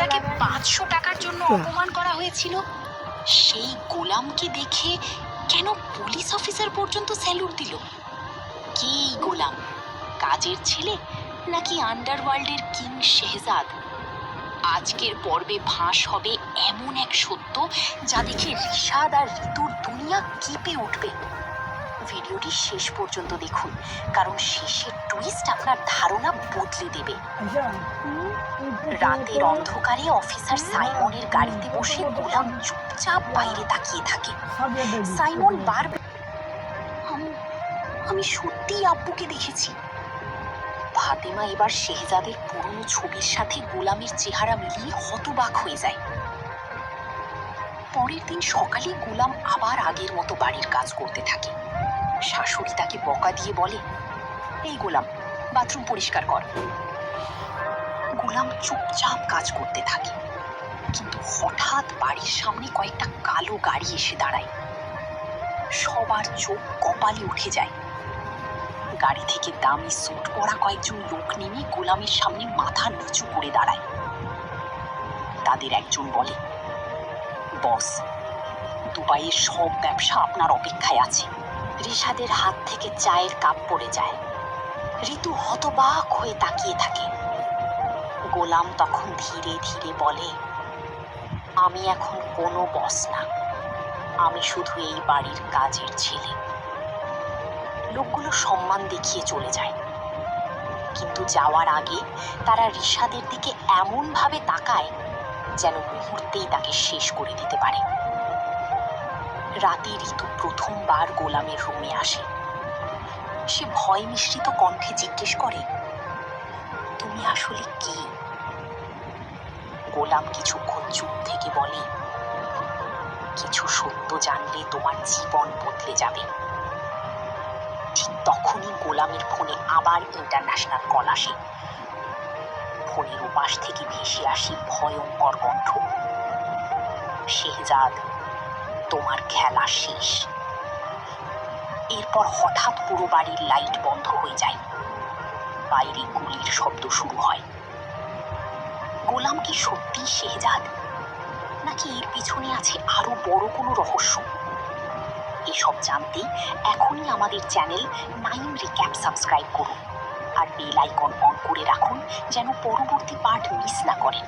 যাকে 500 টাকার জন্য অপমান করা হয়েছিল, সেই গোলামকে দেখে কেন পুলিশ অফিসার পর্যন্ত স্যালুট দিল? কে এই গোলাম? কাজের ছেলে নাকি আন্ডারওয়ার্ল্ডের কিং শেহজাদ? আজকের পর্বে ফাঁস হবে এমন এক সত্য যা দেখে রিশাদ আর ঋতুর দুনিয়া কেঁপে উঠবে। ভিডিওটি শেষ পর্যন্ত দেখুন, কারণ শেষের টুইস্ট আপনার ধারণা বদলে দেবে। রাতের অন্ধকারে অফিসার সাইমনের গাড়িতে বসে গোলাম চুপচাপ বাইরে তাকিয়ে থাকে। সাইমন বারবার, আমি সত্যিই আব্বুকে দেখেছি। ফাতেমা এবার শেহজাদের পুরনো ছবির সাথে গোলামের চেহারা মিলিয়ে হতবাক হয়ে যায়। পরের দিন সকালে গোলাম আবার আগের মতো বাড়ির কাজ করতে থাকে। শাশুড়ি তাকে বকা দিয়ে বলে, এই গোলাম, বাথরুম পরিষ্কার কর। গোলাম চুপচাপ কাজ করতে থাকে, কিন্তু হঠাৎ বাড়ির সামনে কয়েকটা কালো গাড়ি এসে দাঁড়ায়। সবার চোখ কপালে উঠে যায়। গাড়ি থেকে দামি স্যুট পরা কয়েকজন লোক নেমে গোলামের সামনে মাথা নিচু করে দাঁড়ায়। তাদের একজন বলে, বস, দুবাইয়ের সব ব্যবসা আপনার অপেক্ষায় আছে। রিশাদের হাত থেকে চায়ের কাপ পড়ে যায়। ঋতু হতবাক হয়ে তাকিয়ে থাকে। গোলাম তখন ধীরে ধীরে বলে, আমি এখন কোনো বস না, আমি শুধু এই বাড়ির কাজের ছেলে। লোকগুলো সম্মান দেখিয়ে চলে যায়, কিন্তু যাওয়ার আগে তারা রিশাদের দিকে এমন ভাবে তাকায় যেন মুহূর্তেই তাকে শেষ করে দিতে পারে। রাতে ঋতু প্রথমবার গোলামের রুমে আসে। সে ভয় মিশ্রিত কণ্ঠে জিজ্ঞেস করে, তুমি আসলে কে? গোলাম কিছুক্ষণ চুপ থেকে বলে, কিছু সত্য জানলে তোমার জীবন বদলে যাবে। ঠিক তখনই গোলামের ফোনে আবার ইন্টারন্যাশনাল কল আসে। ফোনের ওপাশ থেকে ভেসে আসে ভয়ঙ্কর কণ্ঠ, শেহজাদ, তোমার খেলা শেষ। এরপর হঠাৎ পুরো বাড়ির লাইট বন্ধ হয়ে যায়। বাইরে গুলির শব্দ শুরু হয়। গোলাম কি সত্যি শেহজাদ, নাকি এর পিছনে আছে আরো বড় কোনো রহস্য? এসব জানতে এখনই আমাদের চ্যানেল 9 রিক্যাপ সাবস্ক্রাইব করুন আর বেল আইকন অন করে রাখুন যেন পরবর্তী পার্ট মিস না করেন।